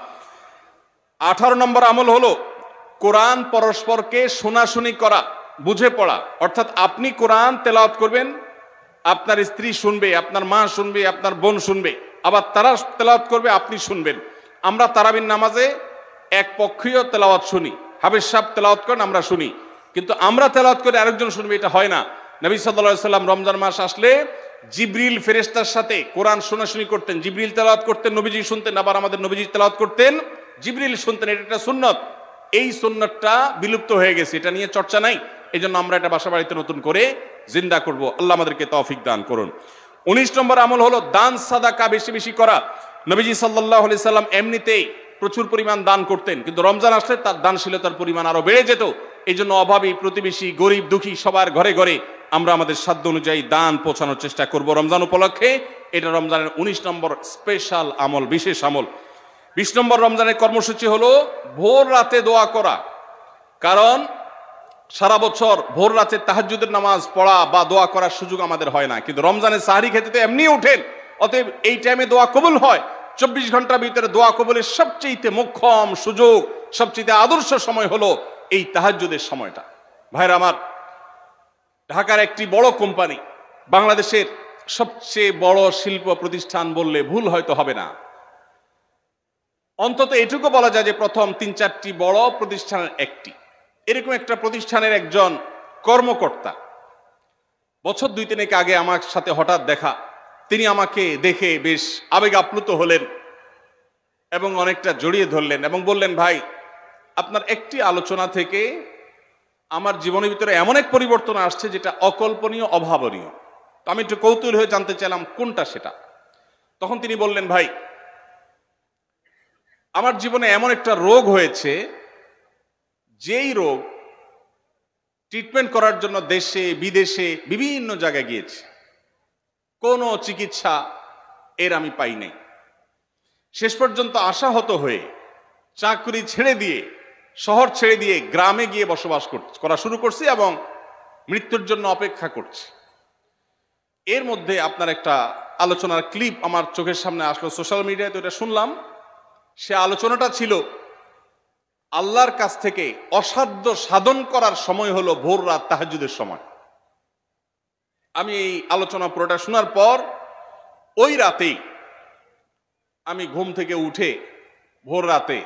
18 নম্বর আমল হলো কোরআন পরস্পরকে শোনাশুনি করা, বুঝে পড়া। অর্থাৎ আপনি কোরআন তেলাওয়াত করবেন, আপনার স্ত্রী শুনবে, আপনার মা শুনবে, আপনার বোন শুনবে, আবার তারা তেলাওয়াত করবে, আপনি শুনবেন। আমরা তারাবির নামাজে এক পক্ষীয় তেলাওয়াত শুনি, হাফেজ সাহেব তেলাওয়াত করেন, আমরা শুনি, কিন্তু আমরা তেলাওয়াত করে আরেকজন শুনবে, এটা হয় না। নবী সাল্লাল্লাহু আলাইহি সাল্লাম রমজান মাস আসলে জিবরিল ফেরেশতার সাথে কোরআন শোনাশুনি করতেন। জিবরিল তেলাওয়াত করতেন, নবীজি শুনতেন, আবার আমাদের নবীজি তেলাওয়াত করতেন, জিবরিল শুনতেন। এটা একটা সুন্নত। এই সুন্নতটা বিলুপ্ত হয়ে গেছে, এটা নিয়ে চর্চা নাই। এই জন্য আমরা এটা বাসা বাড়িতে নতুন করে জিন্দা করব। আল্লাহ আমাদেরকে তৌফিক দান করুন। 19 নম্বর আমল হলো দান সাদাকা বেশি বেশি করা। নবীজি সাল্লাল্লাহু আলাইহি সাল্লাম এমনিতেই প্রচুর পরিমাণ দান করতেন, কিন্তু রমজান আসলে তার দানশীলতার পরিমাণ আরো বেড়ে যেত। এই জন্য অভাবী, প্রতিবেশী, গরিব, দুঃখী সবার ঘরে ঘরে আমরা আমাদের সাধ্য অনুযায়ী দান পৌঁছানোর চেষ্টা করব রমজান উপলক্ষে। এটা রমজানের 19 নম্বর স্পেশাল আমল, বিশেষ আমল। 20 নম্বর রমজানের কর্মসূচি হলো ভোর রাতে দোয়া করা। কারণ সারা বছর ভোর রাতে তাহাজ্জুদের নামাজ পড়া বা দোয়া করার সুযোগ আমাদের হয় না, কিন্তু রমজানের সাহরি খেতে তো এমনি ওঠেন, অতএব এই টাইমে দোয়া কবুল হয়। 24 ঘন্টার ভিতরে দোয়া কবুলের সবচেয়ে মোক্ষম সুযোগ, সবচেয়ে আদর্শ সময় হলো এই তাহাজ্জুদের সময়টা। ভাইরা আমার, ঢাকার একটি বড় কোম্পানি, বাংলাদেশের সবচেয়ে বড় শিল্প প্রতিষ্ঠান বললে ভুল হয়তো হবে না, অন্তত এটুকু বলা যায় যে প্রথম 3-4টি বড় প্রতিষ্ঠানের একটি। এরকম একটা প্রতিষ্ঠানের একজন কর্মকর্তা বছর 2-3 আগে আমার সাথে হঠাৎ দেখা। তিনি আমাকে দেখে বেশ আবেগ আপ্লুত হলেন এবং অনেকটা জড়িয়ে ধরলেন এবং বললেন, ভাই, আপনার একটি আলোচনা থেকে আমার জীবনের ভিতরে এমন এক পরিবর্তন আসছে যেটা অকল্পনীয়, অভাবনীয়। তো আমি একটু কৌতূহল হয়ে জানতে চাইলাম কোনটা সেটা। তখন তিনি বললেন, ভাই, আমার জীবনে এমন একটা রোগ হয়েছে, যেই রোগ ট্রিটমেন্ট করার জন্য দেশে বিদেশে বিভিন্ন জায়গায় গিয়েছে, কোনো চিকিৎসা এর আমি পাই নাই। শেষ পর্যন্ত আশাহত হয়ে চাকরি ছেড়ে দিয়ে, শহর ছেড়ে দিয়ে গ্রামে গিয়ে বসবাস করা শুরু করছি এবং মৃত্যুর জন্য অপেক্ষা করছি। এর মধ্যে আপনার একটা আলোচনার ক্লিপ আমার চোখের সামনে আসলো সোশ্যাল মিডিয়ায়, তো এটা শুনলাম। সে আলোচনাটা ছিল আল্লাহর কাছ থেকে অসাধ্য সাধন করার সময় হলো ভোর রাত তাহাজ্জুদের সময়। আমি এই আলোচনা পুরোটা শোনার পর ওই রাতেই আমি ঘুম থেকে উঠে ভোর রাতে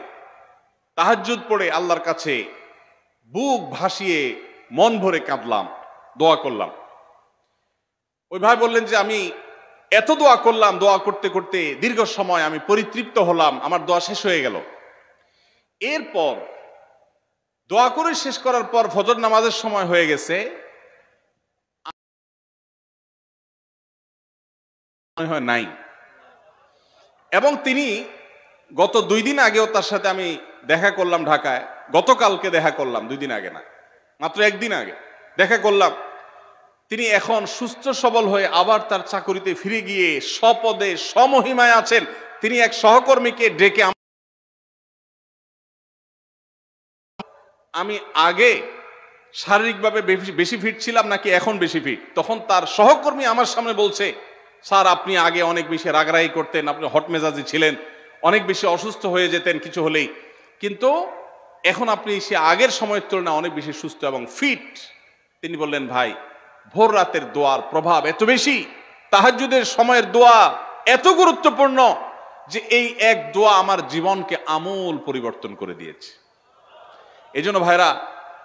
তাহাজ্জুদ পড়ে আল্লাহর কাছে বুক ভাসিয়ে মন ভরে কাঁদলাম, দোয়া করলাম। ওই ভাই বললেন যে আমি এত দোয়া করলাম, দোয়া করতে করতে দীর্ঘ সময় আমি পরিতৃপ্ত হলাম, আমার দোয়া শেষ হয়ে গেল। এরপর দোয়া করে শেষ করার পর ফজর নামাজের সময় হয়ে গেছে, নাই। এবং তিনি গত 2 দিন আগেও তার সাথে আমি দেখা করলাম ঢাকায়, গতকালকে দেখা করলাম, 2 দিন আগে না, মাত্র 1 দিন আগে দেখা করলাম। তিনি এখন সুস্থ সবল হয়ে আবার তার চাকরিতে ফিরে গিয়ে স্বপদে সমহিমায় আছেন। তিনি এক সহকর্মীকে ডেকে, আমি আগে শারীরিকভাবে বেশি ফিট ছিলাম নাকি এখন বেশি ফিট, তখন তার সহকর্মী আমার সামনে বলছে, স্যার, আপনি আগে অনেক বেশি রাগারাগি করতেন, আপনি হট মেজাজি ছিলেন, অনেক বেশি অসুস্থ হয়ে যেতেন কিছু হলেই, কিন্তু এখন আপনি সে আগের সময়ের তুলনায় অনেক বেশি সুস্থ এবং ফিট। তিনি বললেন, ভাই, ভোর রাতের দোয়ার প্রভাব এত বেশি, তাহাজ্জুদের সময়ের দোয়া এত গুরুত্বপূর্ণ যে এই এক দোয়া আমার জীবনকে আমূল পরিবর্তন করে দিয়েছে। এই জন্য ভাইরা,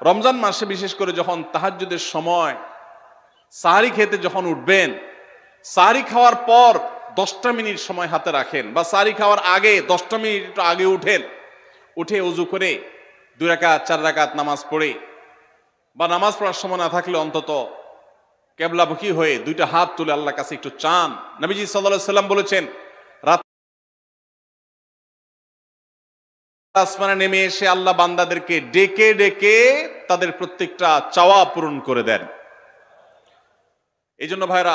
রমজান মাসে বিশেষ করে যখন তাহাজ্জুদের সময় সাহরি খেতে যখন উঠবেন, সাহরি খাওয়ার পর 10টা মিনিট সময় হাতে রাখেন, বা সাহরি খাওয়ার আগে 10টা মিনিট একটু আগে উঠে উজু করে 2 রাকাত 4 রাকাত নামাজ পড়ে, বা নামাজ পড়ার সময় না থাকলে অন্তত কেবলামুখী হয়ে 2টা হাত তুলে আল্লাহর কাছে একটু চান। নবীজি সাল্লাল্লাহু আলাইহি সাল্লাম বলেছেন, রাত আসমানে নেমে এসে আল্লাহ বান্দাদেরকে ডেকে ডেকে তাদের প্রত্যেকটা চাওয়া পূরণ করে দেন। এই জন্য ভাইরা,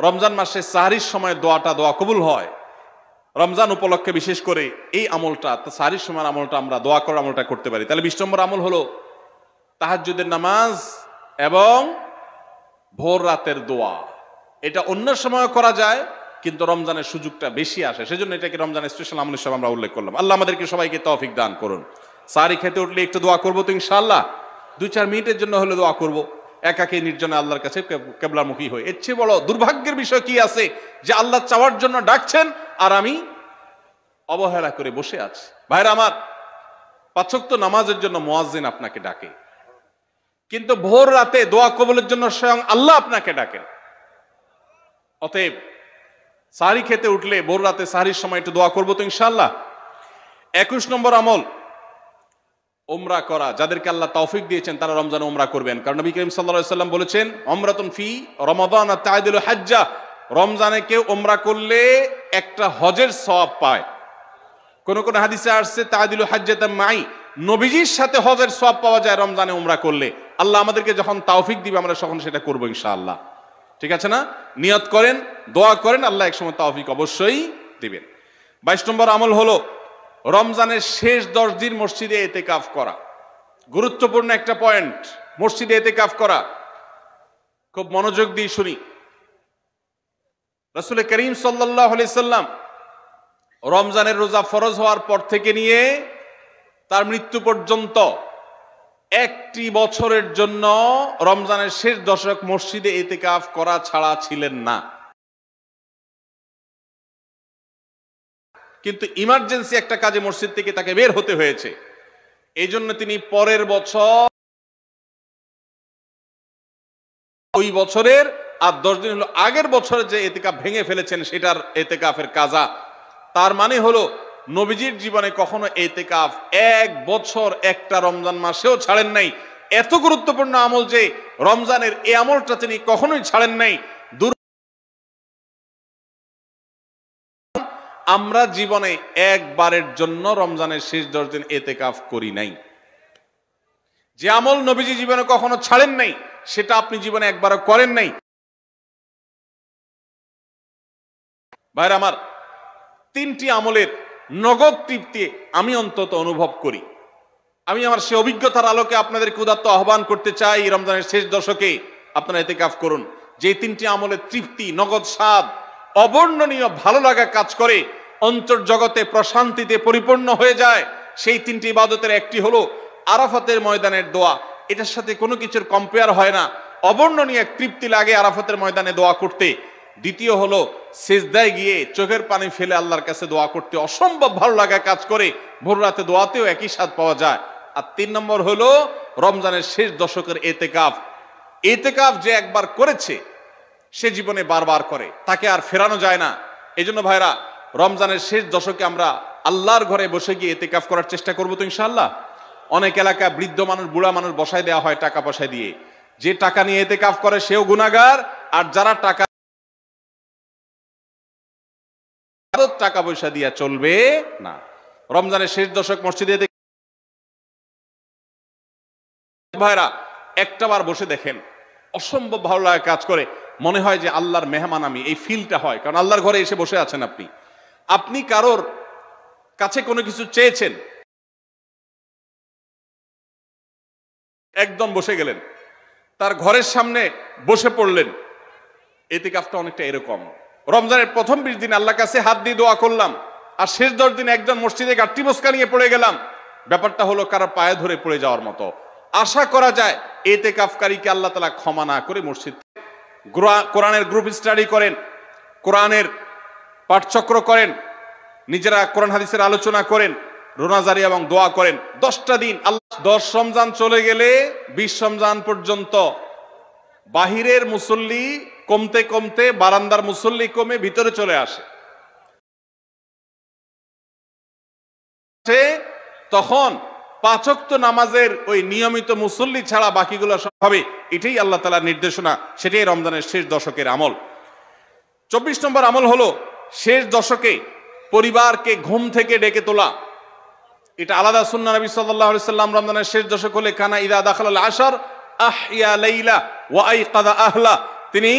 রমজান মাসে সাহরির সময় দোয়া কবুল হয়। রমজান উপলক্ষে বিশেষ করে এই আমলটা, সাহরির সময় আমলটা, আমরা দোয়া করার আমলটা করতে পারি। তাহলে 20 নম্বর আমল হলো তাহাজ্জুদের নামাজ এবং ভোর রাতের দোয়া। এটা অন্য সময় করা যায়, কিন্তু রমজানের সুযোগটা বেশি আসে, সেজন্য এটাকে রমজানের স্পেশাল আমল হিসেবে আমরা উল্লেখ করলাম। আল্লাহ আমাদেরকে সবাইকে তৌফিক দান করুন। সাহরি খেতে উঠলে একটু দোয়া করবো তো ইনশাআল্লাহ, 2-4 মিনিটের জন্য হলে দোয়া করবো, একাকে নির্জনে আল্লাহর কাছে কেবলামুখী হয়ে। এর চেয়ে বড় দুর্ভাগ্যের বিষয় কি আছে যে আল্লাহ চাওয়ার জন্য ডাকছেন আর আমি অবহেলা করে বসে আছি। ভাইরা আমার, 5 ওয়াক্ত নামাজের জন্য মুয়াজ্জিন আপনাকে ডাকে, কিন্তু ভোর রাতে দোয়া কবুলের জন্য স্বয়ং আল্লাহ আপনাকে ডাকেন। অতএব সাহরি খেতে উঠলে ভোর রাতে সাহরির সময় একটু দোয়া করবো তো ইনশাআল্লাহ। 21 নম্বর আমল, উমরা করা। যাদেরকে আল্লাহ তৌফিক দিয়েছেন তারা রমজানে উমরা করবেন, কারণ নবী করিম সাল্লাল্লাহু আলাইহি ওয়াসাল্লাম বলেছেন, উমরাতুন ফি রমাদান তা'দিলু হাজ্জা। রমজানে কেউ উমরা করলে একটা হজের সওয়াব পায়। কোন কোন হাদিসে আসছে তা'দিলু হাজ্জাতাম মাই, নবীজির সাথে হজের সওয়াব পাওয়া যায় রমজানে উমরা করলে। আল্লাহ আমাদেরকে যখন তৌফিক দিবে আমরা তখন সেটা করব ইনশাআল্লাহ। ঠিক আছে না? নিয়ত করেন, দোয়া করেন, আল্লাহ একসময় তৌফিক অবশ্যই দিবেন। 22 নম্বর আমল হলো রমজানের শেষ 10 দিন মসজিদে ইতিকাফ করা। গুরুত্বপূর্ণ একটা পয়েন্ট। মসজিদে ইতিকাফ করা। খুব মনোযোগ দিয়ে শুনি। রাসূল করিম সাল্লাল্লাহু আলাইহি সাল্লাম রমজানের রোজা ফরজ হওয়ার পর থেকে নিয়ে তার মৃত্যু পর্যন্ত একটি বছরের জন্য রমজানের শেষ দশক মসজিদে ইতিকাফ করা ছাড়া ছিলেন না। কিন্তু ইমার্জেন্সি একটা কাজে মসজিদ থেকে তাকে বের হতে হয়েছে, এই জন্য তিনি পরের বছর ওই বছরের আর 10 দিন হলো আগের বছরে যে ইতিকাফ ভেঙে ফেলেছেন সেটার ইতিকাফের কাজা। তার মানে হলো নবীজির জীবনে কখনো ইতিকাফ এক বছর একটা রমজান মাসেও ছাড়েন নাই। এত গুরুত্বপূর্ণ আমল যে রমজানের এই আমলটা তিনি কখনোই ছাড়েন নাই। আমরা জীবনে একবারের জন্য রমজানের শেষ 10 দিন ইতিকাফ করি নাই। যে আমল নবীজি জীবনে কখনো ছাড়েন নাই সেটা আপনি জীবনে একবারও করেন নাই। ভাইরা আমার, 3টি আমলের নগদ তৃপ্তি আমি অন্তত অনুভব করি। আমি আমার সে অভিজ্ঞতার আলোকে আপনাদেরকে উদাত্ত আহ্বান করতে চাই, রমজানের শেষ দশকে আপনারা ইতিকাফ করুন। যে 3টি আমলের তৃপ্তি, নগদ স্বাদ, অবর্ণনীয় ভালো লাগা কাজ করে, অন্তর্জগতে প্রশান্তিতে পরিপূর্ণ হয়ে যায়। সেই 3টি ইবাদতের একটি হলো আরাফাতের ময়দানের দোয়া। এটার সাথে কোনো কিছুর কম্পেয়ার হয় না। অবর্ণনীয় এক তৃপ্তি লাগে আরাফাতের ময়দানে দোয়া করতে। দ্বিতীয় হলো সিজদায় গিয়ে চোখের পানি ফেলে আল্লাহর কাছে দোয়া করতে অসম্ভব ভালো লাগা কাজ করে। ভোর রাতে দোয়াতেও একই স্বাদ পাওয়া যায়। আর 3 নম্বর হলো রমজানের শেষ দশকের ইতিকাফ। ইতিকাফ যে একবার করেছে সে জীবনে বারবার করে, তাকে আর ফেরানো যায় না। এই জন্য ভাইরা, রমজানের শেষ দশকে আমরা আল্লাহর ঘরে বসে গিয়ে ইতিকাফ করার চেষ্টা করবো তো ইনশাআল্লাহ। অনেক এলাকায় বৃদ্ধ মানুষ, বুড়া মানুষ বসায় দেওয়া হয় টাকা পয়সা দিয়ে। যে টাকা নিয়ে ইতিকাফ করে সেও গুনাহগার, আর যারা টাকা পয়সা দিয়ে চলবে না। রমজানের শেষ দশক মসজিদে ভাইরা একটাবার বসে দেখেন, অসম্ভব ভালো লাগা কাজ করে। মনে হয় যে আল্লাহর মেহমান আমি, এই ফিলটা হয়। কারণ আল্লাহর ঘরে এসে বসে আছেন আপনি কারোর কাছে কোনো কিছু চেয়েছেন, একদম বসে গেলেন, তার ঘরের সামনে বসে পড়লেন। ইতিকাফটা অনেকটা এরকম। রমজানের প্রথম 20 দিন আল্লাহর কাছে হাত দিয়ে দোয়া করলাম, আর শেষ 10 দিন একজন মসজিদে গাঁটটি বসকা নিয়ে পড়ে গেলাম। ব্যাপারটা হলো কারো পায়ে ধরে পড়ে যাওয়ার মতো। আশা করা যায় ইতিকাফকারীকে আল্লাহ তাআলা ক্ষমা না করে মসজিদ, কোরআনের গ্রুপ স্টাডি করেন, কোরআনের পাঠচক্র করেন, নিজেরা কোরআন হাদিসের আলোচনা করেন, রোনাজারি এবং দোয়া করেন। 10টা দিন আল্লাহ, 10 রমজান চলে গেলে 20 রমজান পর্যন্ত বাহিরের মুসল্লি কমতে কমতে বারান্দার মুসল্লি কমে ভিতরে চলে আসে। তখন 5 ওয়াক্ত নামাজের ওই নিয়মিত মুসল্লি ছাড়া বাকিগুলো সব হবে। এটাই আল্লাহ তাআলার নির্দেশনা, সেটাই রমজানের শেষ দশকের আমল। 24 নম্বর আমল হলো শেষ দশকে পরিবারকে ঘুম থেকে ডেকে তোলা। এটা আলাদা সুন্নাহ। নবী সাল্লাল্লাহু আলাইহি সাল্লাম রমজানের শেষ দশক হলে কানা ইদা দাখালাল আশর আহইয়া লাইলা ওয়া আইকাযা আহলা, তিনি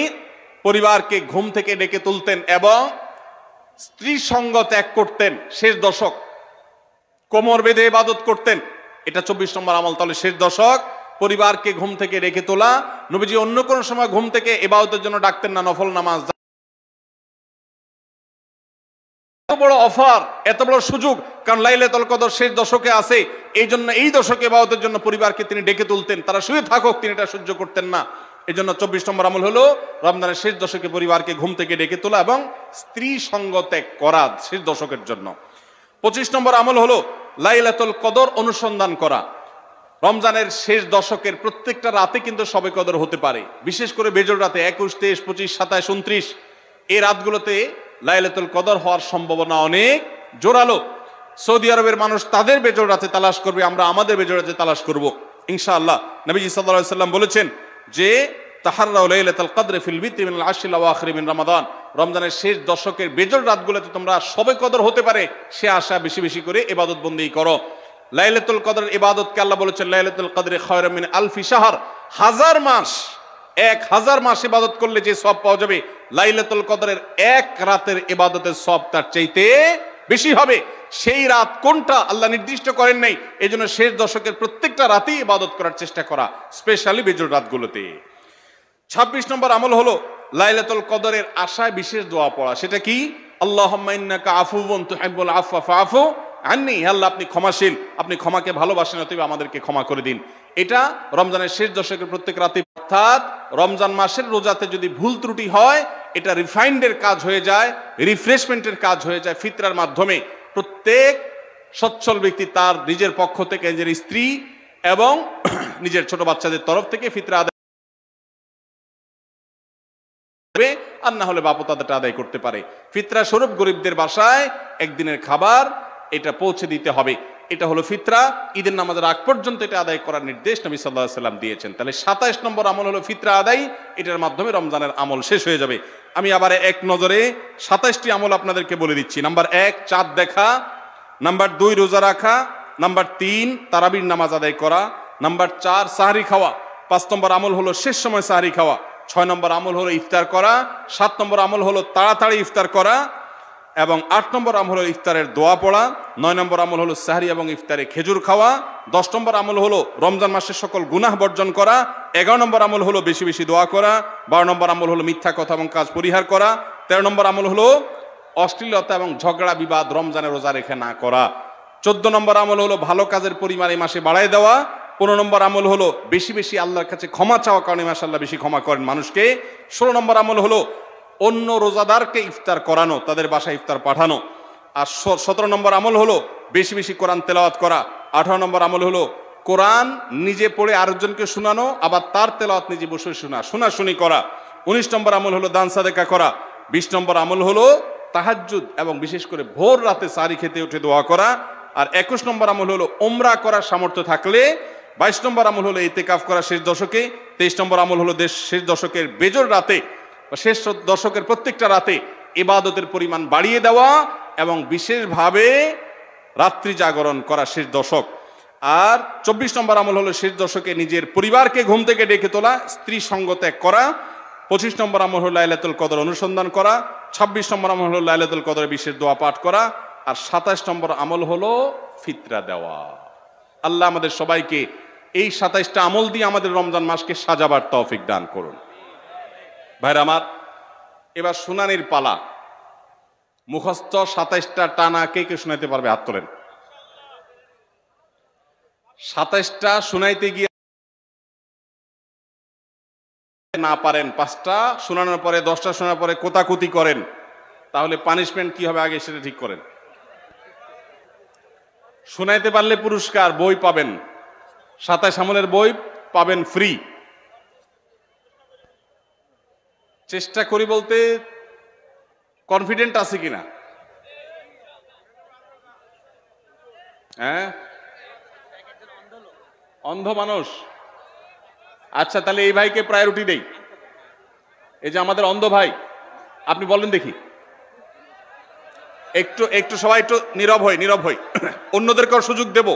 পরিবারকে ঘুম থেকে ডেকে তুলতেন এবং স্ত্রী সঙ্গ ত্যাগ করতেন। শেষ দশক কোমর বেঁধে ইবাদত করতেন। এটা 24 নম্বর আমল। তাহলে শেষ দশক পরিবারকে ঘুম থেকে ডেকে তোলা। নবীজি অন্য কোন সময় ঘুম থেকে ইবাদতের জন্য ডাকতেন না, নফল নামাজ। এত বড় অফার, এত বড় সুযোগ, কারণ লাইলাতুল কদর শেষ দশকে আছে, এই জন্য এই দশকে ইবাদতের জন্য পরিবারকে তিনি ডেকে তুলতেন। তারা শুয়ে থাকুক, তিনি এটা সহ্য করতেন না। এই জন্য 24 নম্বর আমল হলো রমজানের শেষ দশকে পরিবারকে ঘুম থেকে ডেকে তোলা এবং স্ত্রী সঙ্গ ত্যাগ করা শেষ দশকের জন্য। 25 নম্বর আমল হলো লাইলাতুল কদর অনুসন্ধান করা। রমজানের শেষ দশকের প্রত্যেকটা রাতে কিন্তু শবে কদর হতে পারে, বিশেষ করে বেজোড় রাতে 21, 23, 25, 27, 29 এই রাতগুলোতে লাইলাতুল কদর হওয়ার সম্ভাবনা অনেক জোরালো। সৌদি আরবের মানুষ তাদের বেজোড় রাতে তালাশ করবে, আমরা আমাদের বেজোড় রাতে তালাশ করব ইনশাআল্লাহ। নবীজি সাল্লাল্লাহু আলাইহি সাল্লাম বলেছেন যে তাহাররাউ লাইলাতুল কদর ফিল বিত্রি মিনাল আশরিল আওয়াখির মিন রমাদান, রমজানের শেষ দশকের বেজোড় রাতগুলোতে তোমরা শবে কদর হতে পারে সে আশা বেশি বেশি করে ইবাদত বন্দেগী করো। লাইলাতুল কদরের ইবাদতকে আল্লাহ বলেছেন লাইলাতুল কদরে খায়রুম মিন আলফি শাহর, 1000 মাস, 1000 মাস ইবাদত করলে যে সওয়াব পাওয়া যাবে লাইলাতুল কদরের এক রাতের ইবাদতের সওয়াব তার চাইতে বেশি হবে। সেই রাত কোনটা আল্লাহ নির্দিষ্ট করেন নাই, এই জন্য শেষ দশকের প্রত্যেকটা রাতেই ইবাদত করার চেষ্টা করা, স্পেশালি বেজোর রাতগুলোতে। 26 নম্বর আমল হলো লাইলাতুল কদরের আশায় বিশেষ দোয়া পড়া। সেটা কি? আল্লাহুম্মা ইন্নাকা আফুউন তুহিব্বুল আফওয়া ফাআফু আন্নী, আল্লাহ আপনি ক্ষমাশীল, আপনি ক্ষমাকে ভালোবাসেন, অতএব আমাদেরকে ক্ষমা করে দিন। এটা রমজানের শেষ দশকের প্রত্যেক রাতে, অর্থাৎ রমজান মাসের রোজাতে যদি ভুল ত্রুটি হয়, এটা রিফাইন্ডের কাজ হয়ে যায়, রিফ্রেশমেন্টের কাজ হয়ে যায় ফিতরার মাধ্যমে। প্রত্যেক সচ্ছল ব্যক্তি তার নিজের পক্ষ থেকে, নিজের স্ত্রী এবং নিজের ছোট বাচ্চাদের তরফ থেকে ফিতরা আদায়, আর না হলে বাপও তাদেরটা আদায় করতে পারে। ফিতরা স্বরূপ গরিবদের বাসায় একদিনের খাবার এটা পৌঁছে দিতে হবে। এটা হলো ফিতরা। ঈদের নামাজের আগ পর্যন্ত এটা আদায় করার নির্দেশ নবী সাল্লাল্লাহু আলাইহি ওয়াসাল্লাম দিয়েছেন। তাহলে 27 নম্বর আমল হলো ফিতরা আদায়। এটার মাধ্যমে রমজানের আমল শেষ হয়ে যাবে। আমি আবার এক নজরে 27টি আমল আপনাদেরকে বলে দিচ্ছি। নাম্বার 1 চাঁদ দেখা, নাম্বার 2 রোজা রাখা, নাম্বার 3 তারাবির নামাজ আদায় করা, নাম্বার 4 সাহরি খাওয়া, 5 নম্বর আমল হলো শেষ সময় সাহরি খাওয়া, 6 নম্বর আমল হলো ইফতার করা, 7 নম্বর আমল হলো তাড়াতাড়ি ইফতার করা, এবং 8 নম্বর আমল হলো ইফতারের দোয়া পড়া, 9 নম্বর আমল হলো সাহরি এবং ইফতারে খেজুর খাওয়া, 10 নম্বর আমল হলো রমজান মাসের সকল গুনাহ বর্জন করা, 11 নম্বর আমল হলো বেশি বেশি দোয়া করা, 12 নম্বর আমল হলো মিথ্যা কথা এবং কাজ পরিহার করা, 13 নম্বর আমল হলো অশ্লীলতা এবং ঝগড়া বিবাদ রমজানে রোজা রেখে না করা, 14 নম্বর আমল হলো ভালো কাজের পরিমাণ এই মাসে বাড়ায় দেওয়া, 15 নম্বর আমল হলো বেশি বেশি আল্লাহর কাছে ক্ষমা চাওয়া, কারণ মাশাআল্লাহ বেশি ক্ষমা করেন মানুষকে, 16 নম্বর আমল হলো অন্য রোজাদারকে ইফতার করানো, তাদের বাসায় ইফতার পাঠানো, আর 17 নম্বর আমল হলো বেশি বেশি কোরআন তেলাওয়াত করা, 18 নম্বর আমল হলো কোরআন নিজে পড়ে আরেকজনকে শোনানো, আবার তার তেলাওয়াত নিজে বসে শোনাশুনি করা, 19 নম্বর আমল হলো দান সাদেকা করা, 20 নম্বর আমল হলো তাহাজ্জুদ এবং বিশেষ করে ভোর রাতে সারি খেতে উঠে দোয়া করা, আর 21 নম্বর আমল হলো উমরা করার সামর্থ্য থাকলে, 22 নম্বর আমল হলো ইতিকাফ করা শেষ দশকে, 23 নম্বর আমল হলো শেষ দশকের বেজর রাতে, শেষ দশকের প্রত্যেকটা রাতে ইবাদতের পরিমাণ বাড়িয়ে দেওয়া এবং বিশেষভাবে রাত্রি জাগরণ করা শেষ দশক, আর 24 নম্বর আমল হলো শেষ দশকে নিজের পরিবারকে ঘুম থেকে ডেকে তোলা, স্ত্রী সঙ্গ ত্যাগ করা, 25 নম্বর আমল হলো লাইলাতুল কদর অনুসন্ধান করা, 26 নম্বর আমল হলো লাইলাতুল কদরের বিশেষ দোয়া পাঠ করা, আর 27 নম্বর আমল হলো ফিতরা দেওয়া। আল্লাহ আমাদের সবাইকে এই 27টা আমল দিয়ে আমাদের রমজান মাসকে সাজাবার তৌফিক দান করুন। ভাইরা আমার, এবার শুনানির পালা। মুখস্থ 27টা টানা কে কে শুনাইতে পারবে? হাত তোলেন। 27টা শুনাইতে গিয়ে না পারেন, 5টা শোনানোর পরে 10টা শোনার পরে কোতাকুতি করেন, তাহলে পানিশমেন্ট কি হবে আগে সেটা ঠিক করেন। শুনাইতে পারলে পুরস্কার, বই পাবেন, 27 আমলের বই পাবেন ফ্রি। চেষ্টা করি বলতে কনফিডেন্ট আছে কিনা? হ্যাঁ, অন্ধ মানুষ। আচ্ছা, তাহলে এই ভাইকে প্রায়োরিটি দেই। এই যে আমাদের অন্ধ ভাই, আপনি বলেন দেখি। একটু সবাই একটু নীরব হই, অন্যদেরকেও সুযোগ দেব।